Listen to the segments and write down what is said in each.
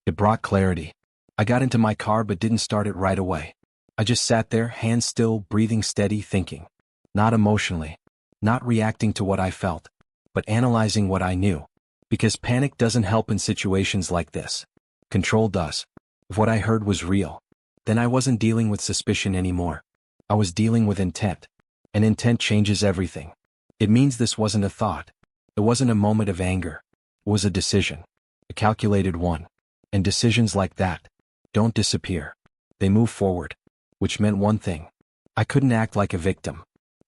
It brought clarity. I got into my car but didn't start it right away. I just sat there, hands still, breathing steady, thinking. Not emotionally. Not reacting to what I felt. But analyzing what I knew. Because panic doesn't help in situations like this. Control does. If what I heard was real, then I wasn't dealing with suspicion anymore. I was dealing with intent. And intent changes everything. It means this wasn't a thought. It wasn't a moment of anger. It was a decision. A calculated one. And decisions like that don't disappear. They move forward. Which meant one thing. I couldn't act like a victim.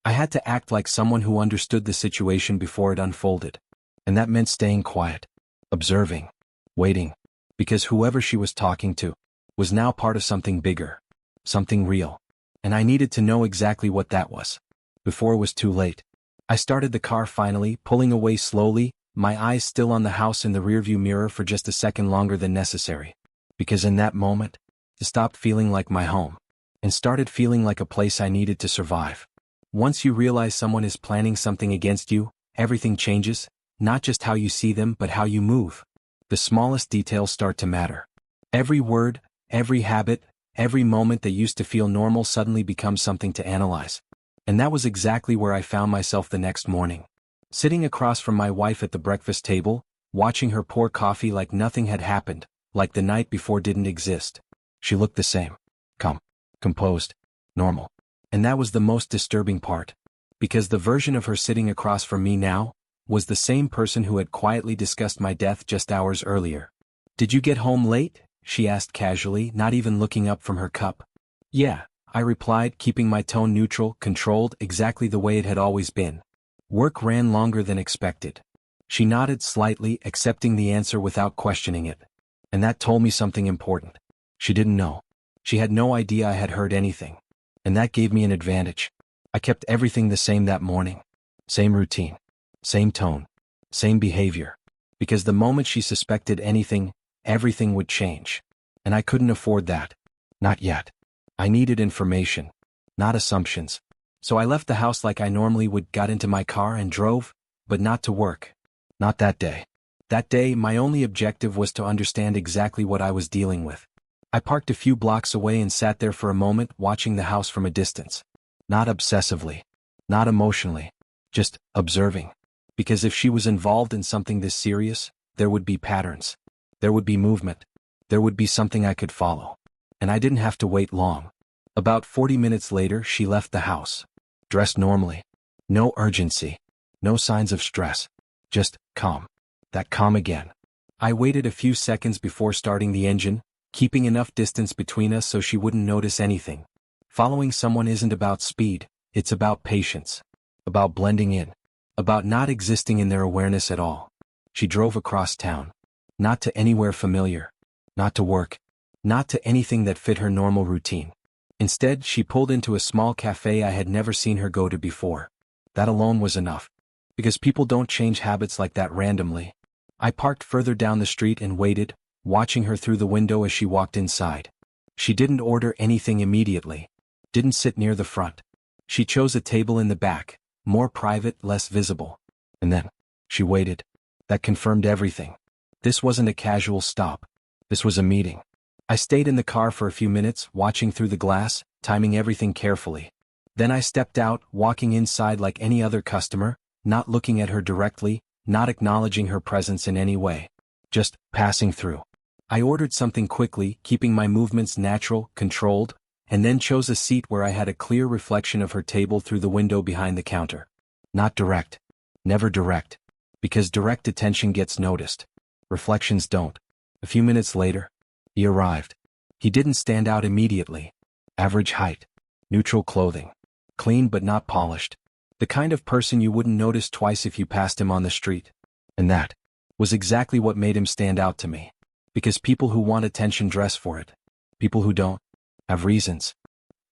I had to act like someone who understood the situation before it unfolded. And that meant staying quiet. Observing. Waiting. Because whoever she was talking to was now part of something bigger. Something real. And I needed to know exactly what that was. Before it was too late. I started the car finally, pulling away slowly, my eyes still on the house in the rearview mirror for just a second longer than necessary. Because in that moment, it stopped feeling like my home. And started feeling like a place I needed to survive. Once you realize someone is planning something against you, everything changes, not just how you see them but how you move. The smallest details start to matter. Every word, every habit, every moment that used to feel normal suddenly becomes something to analyze. And that was exactly where I found myself the next morning. Sitting across from my wife at the breakfast table, watching her pour coffee like nothing had happened, like the night before didn't exist. She looked the same. Calm. Composed. Normal. And that was the most disturbing part. Because the version of her sitting across from me now was the same person who had quietly discussed my death just hours earlier. "Did you get home late?" she asked casually, not even looking up from her cup. "Yeah," I replied, keeping my tone neutral, controlled, exactly the way it had always been. "Work ran longer than expected." She nodded slightly, accepting the answer without questioning it. And that told me something important. She didn't know. She had no idea I had heard anything. And that gave me an advantage. I kept everything the same that morning. Same routine. Same tone. Same behavior. Because the moment she suspected anything, everything would change. And I couldn't afford that. Not yet. I needed information. Not assumptions. So I left the house like I normally would, got into my car and drove, but not to work. Not that day. That day, my only objective was to understand exactly what I was dealing with. I parked a few blocks away and sat there for a moment, watching the house from a distance. Not obsessively. Not emotionally. Just observing. Because if she was involved in something this serious, there would be patterns. There would be movement. There would be something I could follow. And I didn't have to wait long. About 40 minutes later, she left the house. Dressed normally. No urgency. No signs of stress. Just calm. That calm again. I waited a few seconds before starting the engine, keeping enough distance between us so she wouldn't notice anything. Following someone isn't about speed, it's about patience. About blending in. About not existing in their awareness at all. She drove across town. Not to anywhere familiar. Not to work. Not to anything that fit her normal routine. Instead, she pulled into a small cafe I had never seen her go to before. That alone was enough. Because people don't change habits like that randomly. I parked further down the street and waited, watching her through the window as she walked inside. She didn't order anything immediately. Didn't sit near the front. She chose a table in the back, more private, less visible. And then, she waited. That confirmed everything. This wasn't a casual stop. This was a meeting. I stayed in the car for a few minutes, watching through the glass, timing everything carefully. Then I stepped out, walking inside like any other customer, not looking at her directly, not acknowledging her presence in any way. Just passing through. I ordered something quickly, keeping my movements natural, controlled, and then chose a seat where I had a clear reflection of her table through the window behind the counter. Not direct. Never direct. Because direct attention gets noticed. Reflections don't. A few minutes later, he arrived. He didn't stand out immediately. Average height. Neutral clothing. Clean but not polished. The kind of person you wouldn't notice twice if you passed him on the street. And that was exactly what made him stand out to me. Because people who want attention dress for it. People who don't have reasons.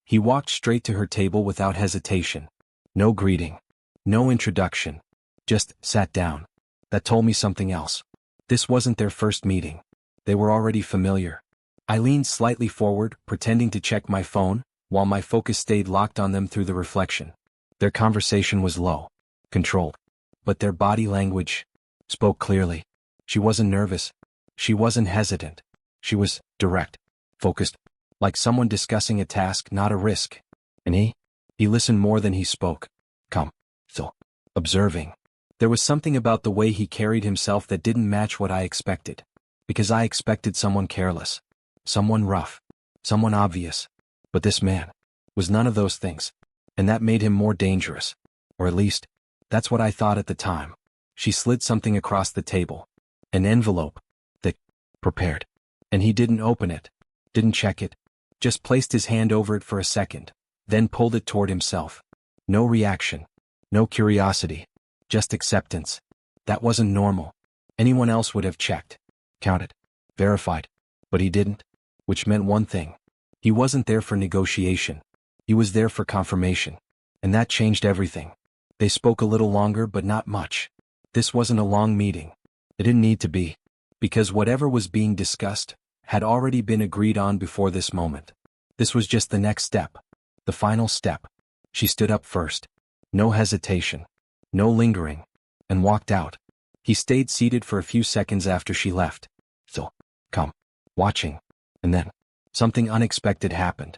He walked straight to her table without hesitation. No greeting. No introduction. Just sat down. That told me something else. This wasn't their first meeting. They were already familiar. I leaned slightly forward, pretending to check my phone, while my focus stayed locked on them through the reflection. Their conversation was low, controlled. But their body language spoke clearly. She wasn't nervous. She wasn't hesitant. She was direct, focused, like someone discussing a task, not a risk. And he listened more than he spoke. Calm, still, observing. There was something about the way he carried himself that didn't match what I expected. Because I expected someone careless, someone rough, someone obvious. But this man was none of those things. And that made him more dangerous. Or at least, that's what I thought at the time. She slid something across the table. An envelope. Thick, prepared. And he didn't open it, didn't check it, just placed his hand over it for a second, then pulled it toward himself. No reaction, no curiosity, just acceptance. That wasn't normal. Anyone else would have checked, counted, verified, but he didn't, which meant one thing. He wasn't there for negotiation. He was there for confirmation. And that changed everything. They spoke a little longer, but not much. This wasn't a long meeting. It didn't need to be. Because whatever was being discussed had already been agreed on before this moment. This was just the next step. The final step. She stood up first. No hesitation. No lingering. And walked out. He stayed seated for a few seconds after she left. Still, calm, watching. And then, something unexpected happened.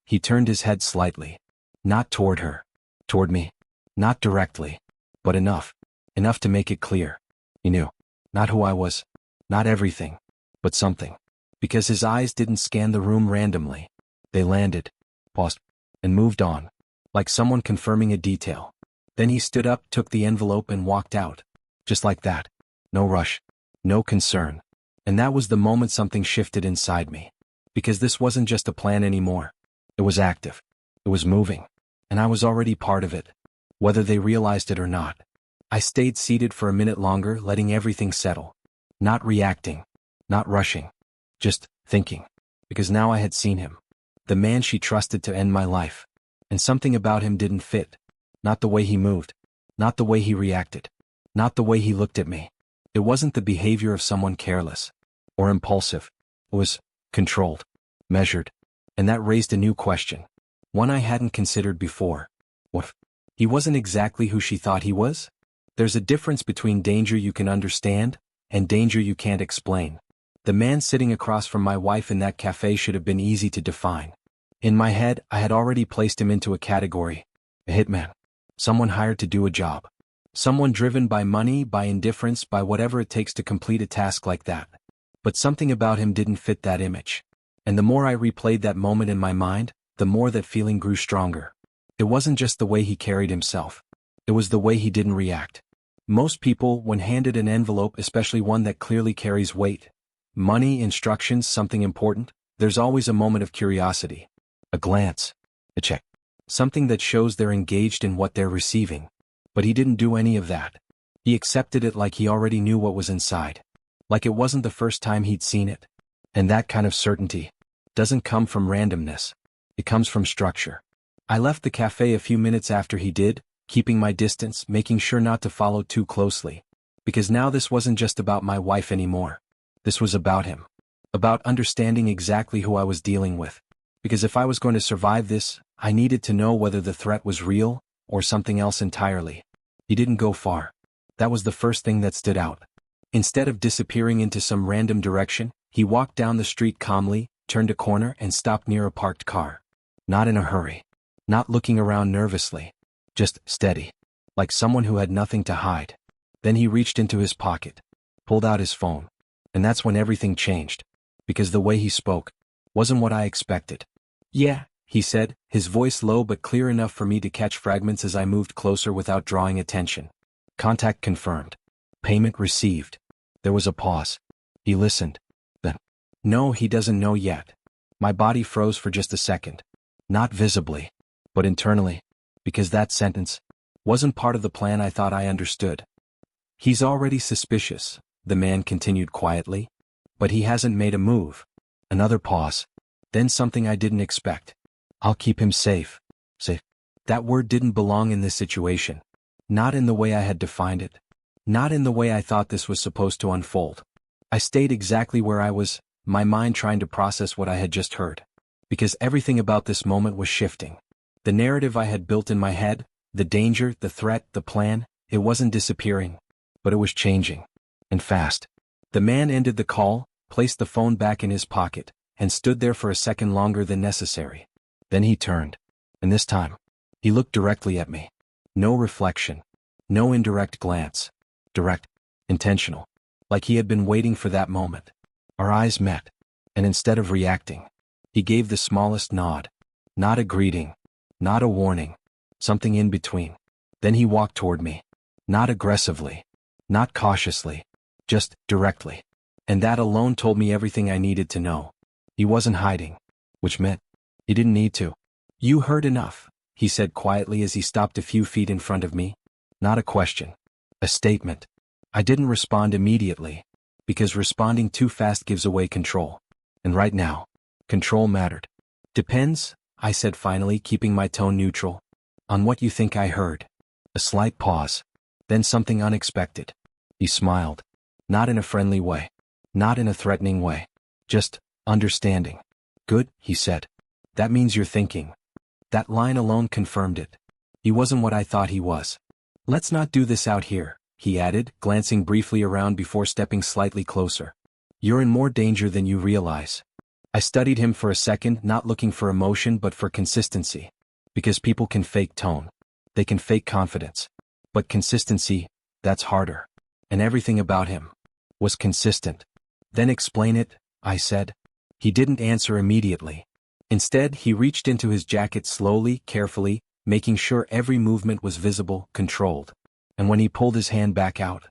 He turned his head slightly. Not toward her. Toward me. Not directly. But enough. Enough to make it clear. He knew. Not who I was. Not everything. But something. Because his eyes didn't scan the room randomly. They landed, paused, and moved on. Like someone confirming a detail. Then he stood up, took the envelope, and walked out. Just like that. No rush. No concern. And that was the moment something shifted inside me. Because this wasn't just a plan anymore. It was active. It was moving. And I was already part of it. Whether they realized it or not. I stayed seated for a minute longer, letting everything settle. Not reacting. Not rushing. Just thinking. Because now I had seen him. The man she trusted to end my life. And something about him didn't fit. Not the way he moved. Not the way he reacted. Not the way he looked at me. It wasn't the behavior of someone careless. Or impulsive. It was controlled. Measured. And that raised a new question. One I hadn't considered before. What if he wasn't exactly who she thought he was? There's a difference between danger you can understand and danger you can't explain. The man sitting across from my wife in that cafe should have been easy to define. In my head, I had already placed him into a category. A hitman. Someone hired to do a job. Someone driven by money, by indifference, by whatever it takes to complete a task like that. But something about him didn't fit that image. And the more I replayed that moment in my mind, the more that feeling grew stronger. It wasn't just the way he carried himself. It was the way he didn't react. Most people, when handed an envelope, especially one that clearly carries weight, money, instructions, something important, there's always a moment of curiosity. A glance. A check. Something that shows they're engaged in what they're receiving. But he didn't do any of that. He accepted it like he already knew what was inside. Like it wasn't the first time he'd seen it. And that kind of certainty doesn't come from randomness. It comes from structure. I left the cafe a few minutes after he did, keeping my distance, making sure not to follow too closely. Because now this wasn't just about my wife anymore. This was about him. About understanding exactly who I was dealing with. Because if I was going to survive this, I needed to know whether the threat was real, or something else entirely. He didn't go far. That was the first thing that stood out. Instead of disappearing into some random direction, he walked down the street calmly, turned a corner, and stopped near a parked car. Not in a hurry. Not looking around nervously. Just steady. Like someone who had nothing to hide. Then he reached into his pocket. Pulled out his phone. And that's when everything changed. Because the way he spoke wasn't what I expected. Yeah, he said, his voice low but clear enough for me to catch fragments as I moved closer without drawing attention. Contact confirmed. Payment received. There was a pause. He listened. Then, no, he doesn't know yet. My body froze for just a second. Not visibly, but internally. Because that sentence wasn't part of the plan I thought I understood. He's already suspicious, the man continued quietly. But he hasn't made a move. Another pause. Then something I didn't expect. I'll keep him safe. Safe. That word didn't belong in this situation. Not in the way I had defined it. Not in the way I thought this was supposed to unfold. I stayed exactly where I was, my mind trying to process what I had just heard. Because everything about this moment was shifting. The narrative I had built in my head, the danger, the threat, the plan, it wasn't disappearing. But it was changing. And fast. The man ended the call, placed the phone back in his pocket, and stood there for a second longer than necessary. Then he turned. And this time, he looked directly at me. No reflection. No indirect glance. Direct. Intentional. Like he had been waiting for that moment. Our eyes met. And instead of reacting, he gave the smallest nod. Not a greeting. Not a warning. Something in between. Then he walked toward me. Not aggressively. Not cautiously. Just directly. And that alone told me everything I needed to know. He wasn't hiding. Which meant he didn't need to. "You heard enough," he said quietly as he stopped a few feet in front of me. Not a question. A statement. I didn't respond immediately, because responding too fast gives away control. And right now, control mattered. "Depends," I said finally, keeping my tone neutral, "on what you think I heard." A slight pause. Then something unexpected. He smiled. Not in a friendly way. Not in a threatening way. Just understanding. "Good," he said. "That means you're thinking." That line alone confirmed it. He wasn't what I thought he was. "Let's not do this out here," he added, glancing briefly around before stepping slightly closer. "You're in more danger than you realize." I studied him for a second, not looking for emotion but for consistency. Because people can fake tone. They can fake confidence. But consistency, that's harder. And everything about him was consistent. "Then explain it," I said. He didn't answer immediately. Instead, he reached into his jacket slowly, carefully, making sure every movement was visible, controlled. And when he pulled his hand back out,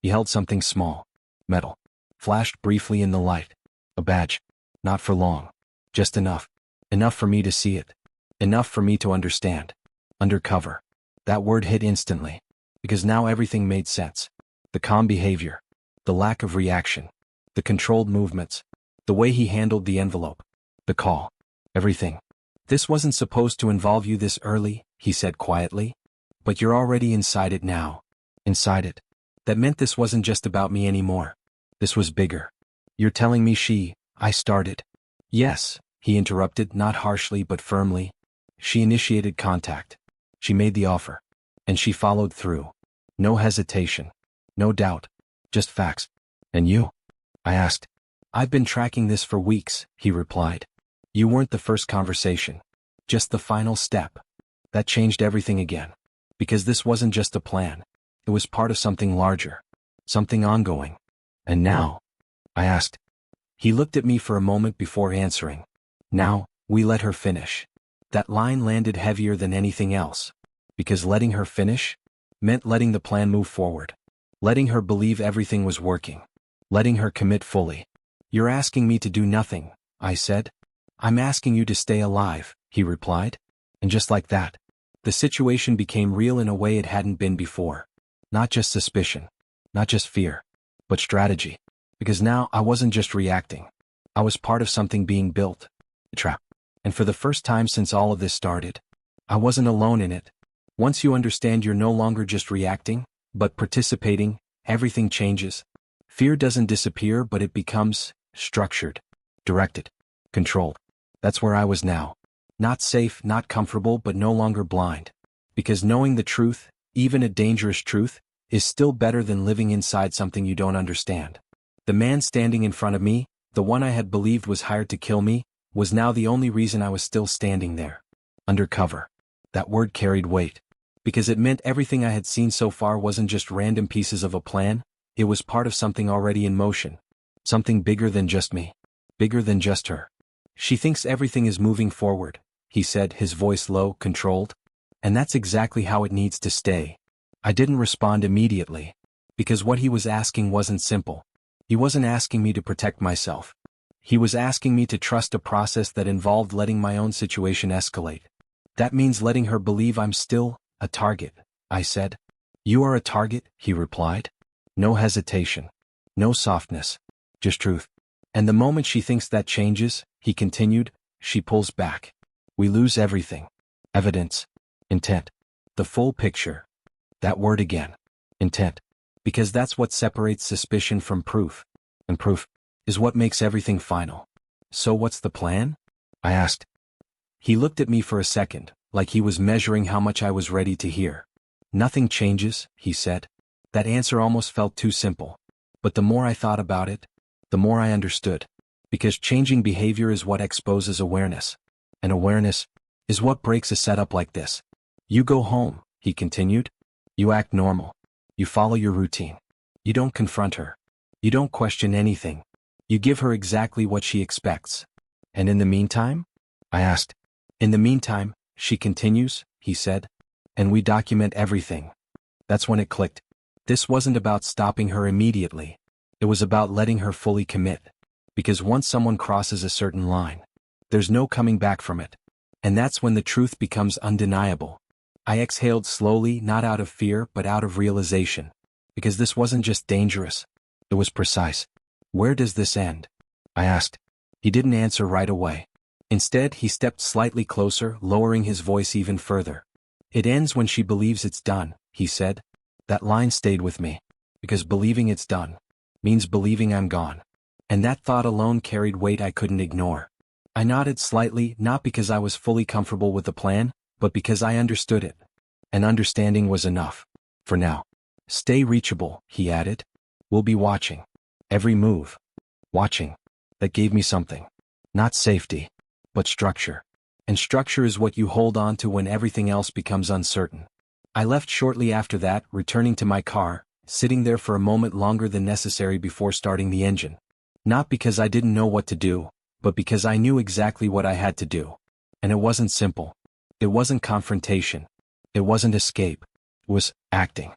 he held something small. Metal. Flashed briefly in the light. A badge. Not for long. Just enough. Enough for me to see it. Enough for me to understand. Undercover. That word hit instantly. Because now everything made sense. The calm behavior. The lack of reaction. The controlled movements. The way he handled the envelope. The call. Everything. "This wasn't supposed to involve you this early," he said quietly. "But you're already inside it now." Inside it. That meant this wasn't just about me anymore. This was bigger. "You're telling me I started." "Yes," he interrupted, not harshly but firmly. "She initiated contact. She made the offer. And she followed through. No hesitation. No doubt. Just facts." "And you?" I asked. "I've been tracking this for weeks," he replied. "You weren't the first conversation. Just the final step." That changed everything again. Because this wasn't just a plan. It was part of something larger. Something ongoing. "And now?" I asked. He looked at me for a moment before answering. "Now, we let her finish." That line landed heavier than anything else. Because letting her finish meant letting the plan move forward. Letting her believe everything was working. Letting her commit fully. "You're asking me to do nothing," I said. "I'm asking you to stay alive," he replied. And just like that, the situation became real in a way it hadn't been before. Not just suspicion. Not just fear. But strategy. Because now I wasn't just reacting. I was part of something being built. A trap. And for the first time since all of this started, I wasn't alone in it. Once you understand you're no longer just reacting, but participating, everything changes. Fear doesn't disappear, but it becomes structured, directed, controlled. That's where I was now. Not safe, not comfortable, but no longer blind. Because knowing the truth, even a dangerous truth, is still better than living inside something you don't understand. The man standing in front of me, the one I had believed was hired to kill me, was now the only reason I was still standing there. Undercover. That word carried weight. Because it meant everything I had seen so far wasn't just random pieces of a plan, it was part of something already in motion. Something bigger than just me. Bigger than just her. "She thinks everything is moving forward," he said, his voice low, controlled. "And that's exactly how it needs to stay." I didn't respond immediately. Because what he was asking wasn't simple. He wasn't asking me to protect myself. He was asking me to trust a process that involved letting my own situation escalate. "That means letting her believe I'm still a target," I said. "You are a target," he replied. No hesitation. No softness. Just truth. "And the moment she thinks that changes," he continued, "she pulls back. We lose everything. Evidence. Intent. The full picture." That word again. Intent. Because that's what separates suspicion from proof. And proof is what makes everything final. "So what's the plan?" I asked. He looked at me for a second, like he was measuring how much I was ready to hear. "Nothing changes," he said. That answer almost felt too simple. But the more I thought about it, the more I understood. Because changing behavior is what exposes awareness. And awareness is what breaks a setup like this. You go home, he continued. You act normal. You follow your routine. You don't confront her. You don't question anything. You give her exactly what she expects. And in the meantime? I asked. In the meantime, she continues, he said. And we document everything. That's when it clicked. This wasn't about stopping her immediately. It was about letting her fully commit. Because once someone crosses a certain line, there's no coming back from it. And that's when the truth becomes undeniable. I exhaled slowly, not out of fear, but out of realization. Because this wasn't just dangerous. It was precise. Where does this end? I asked. He didn't answer right away. Instead, he stepped slightly closer, lowering his voice even further. It ends when she believes it's done, he said. That line stayed with me. Because believing it's done means believing I'm gone. And that thought alone carried weight I couldn't ignore. I nodded slightly, not because I was fully comfortable with the plan, but because I understood it. And understanding was enough. For now. Stay reachable, he added. We'll be watching. Every move. Watching. That gave me something. Not safety, but structure. And structure is what you hold on to when everything else becomes uncertain. I left shortly after that, returning to my car, sitting there for a moment longer than necessary before starting the engine. Not because I didn't know what to do, but because I knew exactly what I had to do. And it wasn't simple. It wasn't confrontation. It wasn't escape. It was acting.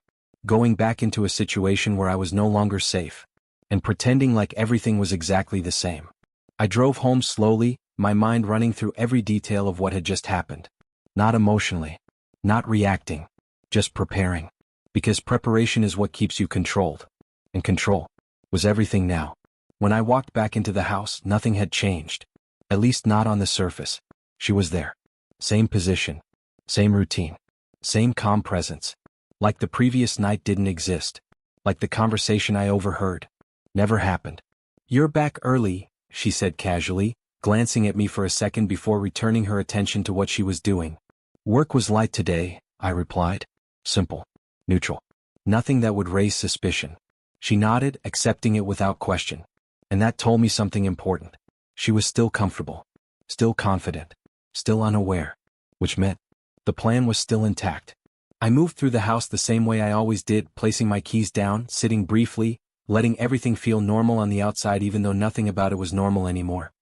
Going back into a situation where I was no longer safe. And pretending like everything was exactly the same. I drove home slowly, my mind running through every detail of what had just happened. Not emotionally. Not reacting. Just preparing. Because preparation is what keeps you controlled. And control was everything now. When I walked back into the house, nothing had changed. At least not on the surface. She was there. Same position. Same routine. Same calm presence. Like the previous night didn't exist. Like the conversation I overheard never happened. You're back early, she said casually, glancing at me for a second before returning her attention to what she was doing. Work was light today, I replied. Simple. Neutral. Nothing that would raise suspicion. She nodded, accepting it without question. And that told me something important. She was still comfortable. Still confident. Still unaware. Which meant the plan was still intact. I moved through the house the same way I always did, placing my keys down, sitting briefly, letting everything feel normal on the outside even though nothing about it was normal anymore.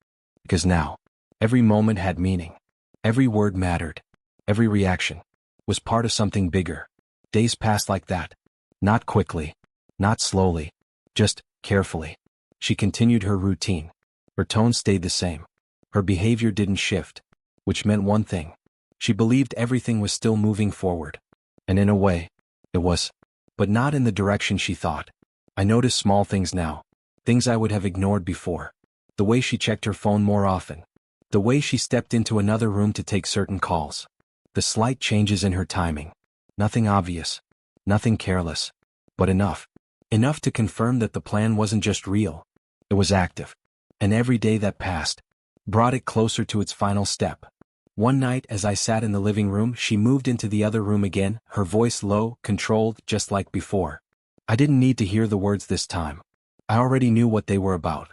Because now, every moment had meaning. Every word mattered. Every reaction was part of something bigger. Days passed like that. Not quickly. Not slowly. Just carefully. She continued her routine. Her tone stayed the same. Her behavior didn't shift. Which meant one thing. She believed everything was still moving forward. And in a way, it was. But not in the direction she thought. I noticed small things now. Things I would have ignored before. The way she checked her phone more often. The way she stepped into another room to take certain calls. The slight changes in her timing. Nothing obvious. Nothing careless. But enough. Enough to confirm that the plan wasn't just real. It was active. And every day that passed brought it closer to its final step. One night as I sat in the living room, she moved into the other room again, her voice low, controlled, just like before. I didn't need to hear the words this time. I already knew what they were about.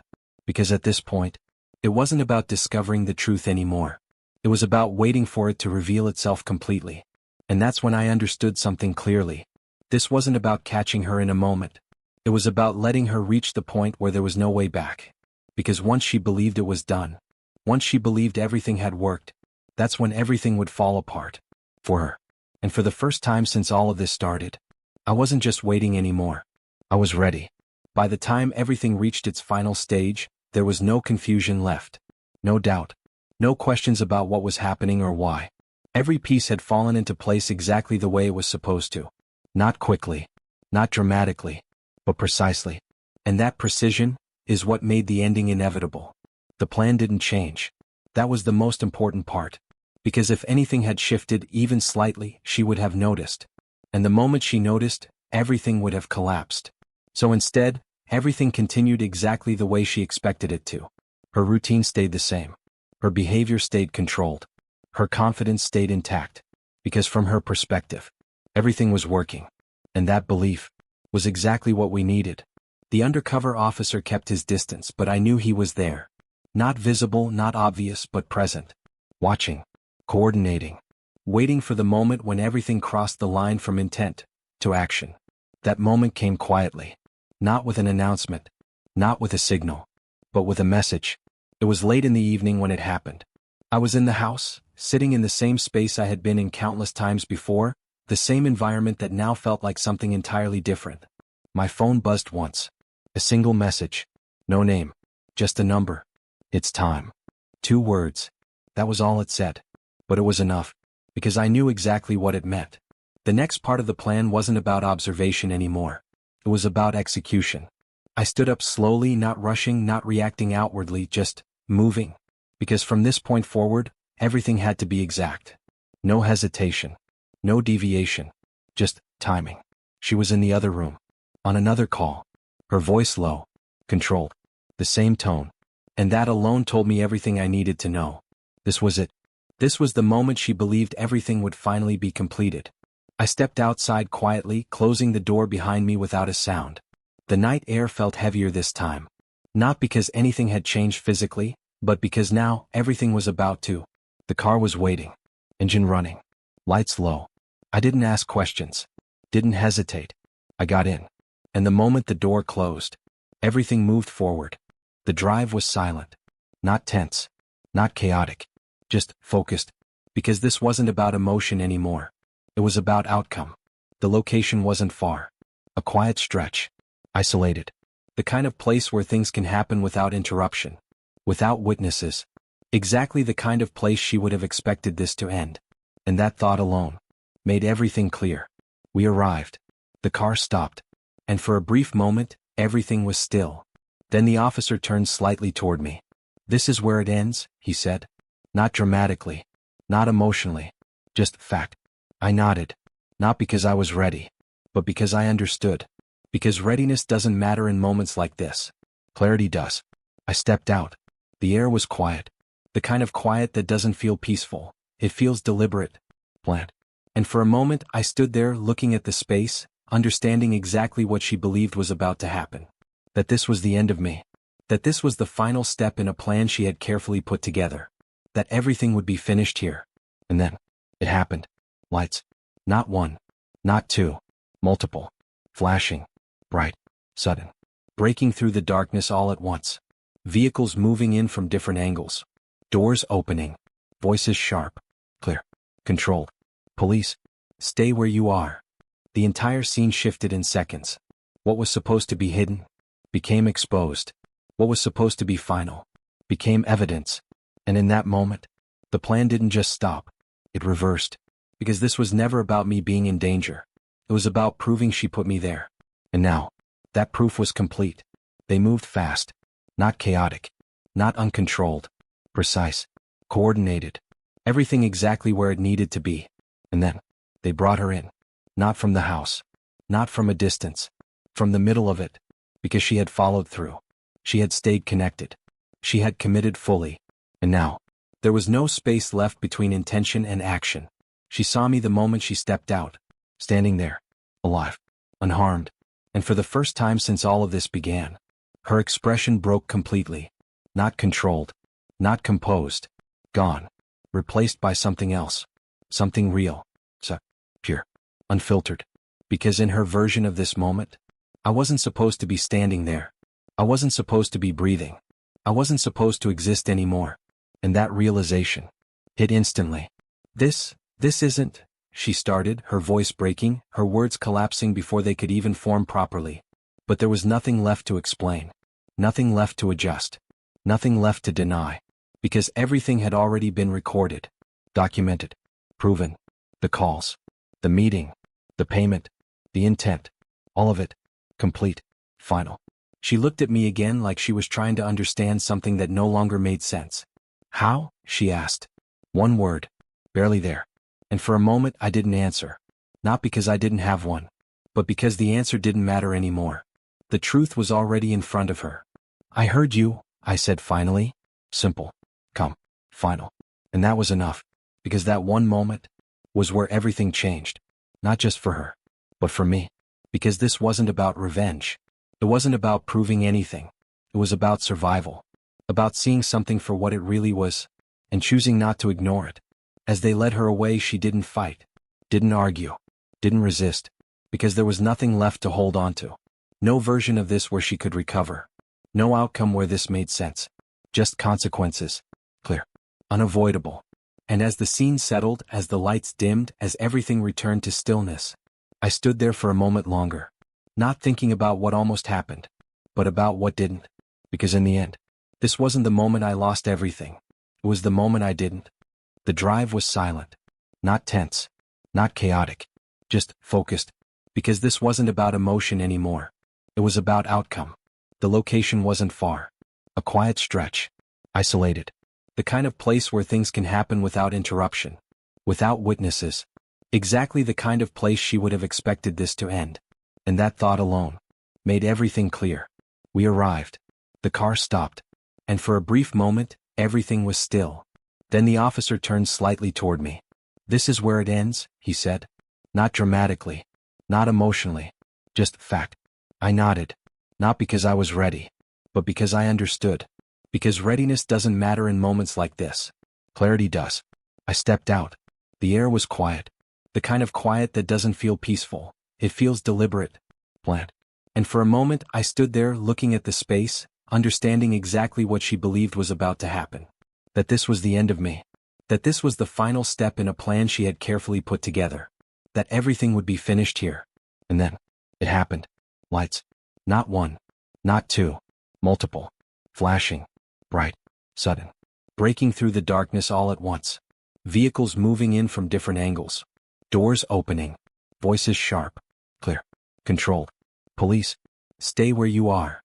Because at this point, it wasn't about discovering the truth anymore. It was about waiting for it to reveal itself completely. And that's when I understood something clearly. This wasn't about catching her in a moment. It was about letting her reach the point where there was no way back. Because once she believed it was done, once she believed everything had worked, that's when everything would fall apart. For her. And for the first time since all of this started, I wasn't just waiting anymore. I was ready. By the time everything reached its final stage, there was no confusion left. No doubt. No questions about what was happening or why. Every piece had fallen into place exactly the way it was supposed to. Not quickly. Not dramatically. But precisely. And that precision is what made the ending inevitable. The plan didn't change. That was the most important part. Because if anything had shifted even slightly, she would have noticed. And the moment she noticed, everything would have collapsed. So instead, everything continued exactly the way she expected it to. Her routine stayed the same. Her behavior stayed controlled. Her confidence stayed intact. Because from her perspective, everything was working. And that belief was exactly what we needed. The undercover officer kept his distance, but I knew he was there. Not visible, not obvious, but present. Watching. Coordinating. Waiting for the moment when everything crossed the line from intent to action. That moment came quietly. Not with an announcement. Not with a signal. But with a message. It was late in the evening when it happened. I was in the house, sitting in the same space I had been in countless times before, the same environment that now felt like something entirely different. My phone buzzed once. A single message. No name. Just a number. It's time. 2 words. That was all it said. But it was enough, because I knew exactly what it meant. The next part of the plan wasn't about observation anymore. It was about execution. I stood up slowly, not rushing, not reacting outwardly, just moving. Because from this point forward, everything had to be exact. No hesitation. No deviation. Just timing. She was in the other room. On another call. Her voice low. Controlled. The same tone. And that alone told me everything I needed to know. This was it. This was the moment she believed everything would finally be completed. I stepped outside quietly, closing the door behind me without a sound. The night air felt heavier this time. Not because anything had changed physically, but because now, everything was about to. The car was waiting. Engine running. Lights low. I didn't ask questions. Didn't hesitate. I got in. And the moment the door closed, everything moved forward. The drive was silent. Not tense. Not chaotic. Just focused. Because this wasn't about emotion anymore. It was about outcome. The location wasn't far. A quiet stretch. Isolated. The kind of place where things can happen without interruption. Without witnesses. Exactly the kind of place she would have expected this to end. And that thought alone made everything clear. We arrived. The car stopped. And for a brief moment, everything was still. Then the officer turned slightly toward me. "This is where it ends," he said. Not dramatically. Not emotionally. Just fact. I nodded. Not because I was ready. But because I understood. Because readiness doesn't matter in moments like this. Clarity does. I stepped out. The air was quiet. The kind of quiet that doesn't feel peaceful. It feels deliberate. Planned. And for a moment I stood there looking at the space, understanding exactly what she believed was about to happen. That this was the end of me. That this was the final step in a plan she had carefully put together. That everything would be finished here. And then, it happened. Lights. Not one. Not two. Multiple. Flashing. Bright. Sudden. Breaking through the darkness all at once. Vehicles moving in from different angles. Doors opening. Voices sharp. Clear. Controlled. Police. Stay where you are. The entire scene shifted in seconds. What was supposed to be hidden became exposed. What was supposed to be final became evidence. And in that moment, the plan didn't just stop. It reversed. Because this was never about me being in danger. It was about proving she put me there. And now, that proof was complete. They moved fast. Not chaotic. Not uncontrolled. Precise. Coordinated. Everything exactly where it needed to be. And then, they brought her in. Not from the house. Not from a distance. From the middle of it. Because she had followed through. She had stayed connected. She had committed fully. And now, there was no space left between intention and action. She saw me the moment she stepped out. Standing there. Alive. Unharmed. And for the first time since all of this began, her expression broke completely. Not controlled. Not composed. Gone. Replaced by something else. Something real. So, pure. Unfiltered. Because in her version of this moment, I wasn't supposed to be standing there. I wasn't supposed to be breathing. I wasn't supposed to exist anymore. And that realization hit instantly. This isn't, she started, her voice breaking, her words collapsing before they could even form properly. But there was nothing left to explain. Nothing left to adjust. Nothing left to deny. Because everything had already been recorded. Documented. Proven. The calls. The meeting. The payment. The intent. All of it. Complete. Final. She looked at me again like she was trying to understand something that no longer made sense. "How?" she asked. One word. Barely there. And for a moment I didn't answer. Not because I didn't have one. But because the answer didn't matter anymore. The truth was already in front of her. "I heard you," I said finally. Simple. Come. Final. And that was enough. Because that one moment was where everything changed. Not just for her. But for me. Because this wasn't about revenge. It wasn't about proving anything. It was about survival. About seeing something for what it really was, and choosing not to ignore it. As they led her away, she didn't fight, didn't argue, didn't resist, because there was nothing left to hold on to. No version of this where she could recover. No outcome where this made sense. Just consequences. Clear. Unavoidable. And as the scene settled, as the lights dimmed, as everything returned to stillness, I stood there for a moment longer, not thinking about what almost happened, but about what didn't. Because in the end, this wasn't the moment I lost everything. It was the moment I didn't. The drive was silent. Not tense. Not chaotic. Just focused. Because this wasn't about emotion anymore. It was about outcome. The location wasn't far. A quiet stretch. Isolated. The kind of place where things can happen without interruption. Without witnesses. Exactly the kind of place she would have expected this to end. And that thought alone made everything clear. We arrived. The car stopped. And for a brief moment, everything was still. Then the officer turned slightly toward me. "This is where it ends," he said. Not dramatically. Not emotionally. Just fact. I nodded. Not because I was ready, but because I understood. Because readiness doesn't matter in moments like this. Clarity does. I stepped out. The air was quiet. The kind of quiet that doesn't feel peaceful. It feels deliberate. Planned. And for a moment I stood there looking at the space, understanding exactly what she believed was about to happen. That this was the end of me. That this was the final step in a plan she had carefully put together. That everything would be finished here. And then, it happened. Lights. Not one. Not two. Multiple. Flashing. Bright. Sudden. Breaking through the darkness all at once. Vehicles moving in from different angles. Doors opening. Voices sharp. Clear. Controlled. Police. Stay where you are.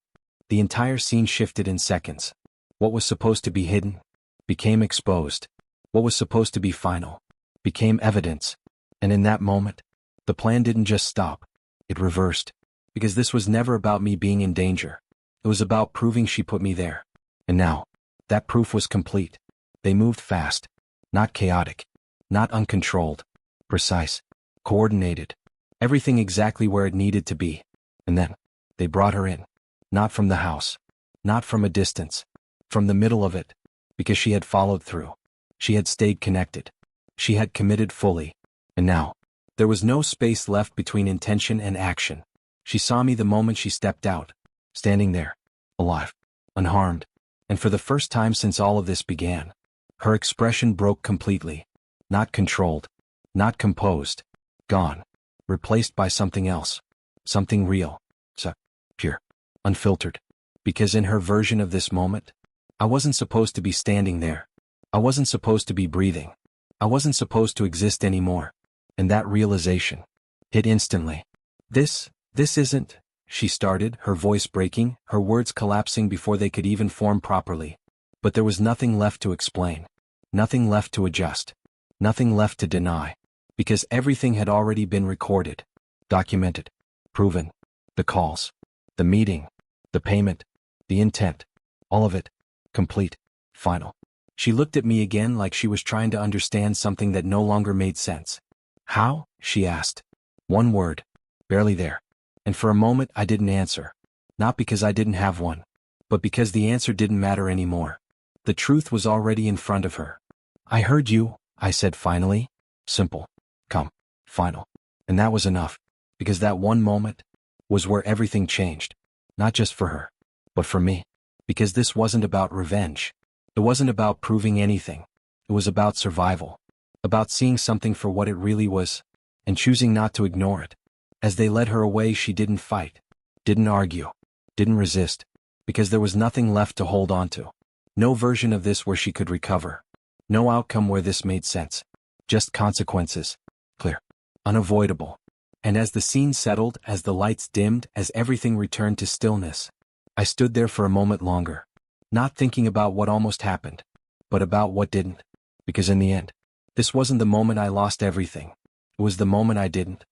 The entire scene shifted in seconds. What was supposed to be hidden became exposed. What was supposed to be final became evidence. And in that moment, the plan didn't just stop. It reversed. Because this was never about me being in danger. It was about proving she put me there. And now, that proof was complete. They moved fast. Not chaotic. Not uncontrolled. Precise. Coordinated. Everything exactly where it needed to be. And then, they brought her in. Not from the house. Not from a distance. From the middle of it. Because she had followed through. She had stayed connected. She had committed fully. And now, there was no space left between intention and action. She saw me the moment she stepped out. Standing there. Alive. Unharmed. And for the first time since all of this began, her expression broke completely. Not controlled. Not composed. Gone. Replaced by something else. Something real. So, pure. Unfiltered. Because in her version of this moment, I wasn't supposed to be standing there. I wasn't supposed to be breathing. I wasn't supposed to exist anymore. And that realization hit instantly. This isn't, she started, her voice breaking, her words collapsing before they could even form properly. But there was nothing left to explain. Nothing left to adjust. Nothing left to deny. Because everything had already been recorded. Documented. Proven. The calls. The meeting. The payment. The intent. All of it. Complete. Final. She looked at me again like she was trying to understand something that no longer made sense. "How?" she asked. One word. Barely there. And for a moment I didn't answer. Not because I didn't have one. But because the answer didn't matter anymore. The truth was already in front of her. "I heard you," I said finally. Simple. Come. Final. And that was enough. Because that one moment was where everything changed. Not just for her. But for me. Because this wasn't about revenge. It wasn't about proving anything. It was about survival. About seeing something for what it really was, and choosing not to ignore it. As they led her away, she didn't fight. Didn't argue. Didn't resist. Because there was nothing left to hold on to. No version of this where she could recover. No outcome where this made sense. Just consequences. Clear. Unavoidable. And as the scene settled, as the lights dimmed, as everything returned to stillness, I stood there for a moment longer. Not thinking about what almost happened, but about what didn't. Because in the end, this wasn't the moment I lost everything. It was the moment I didn't.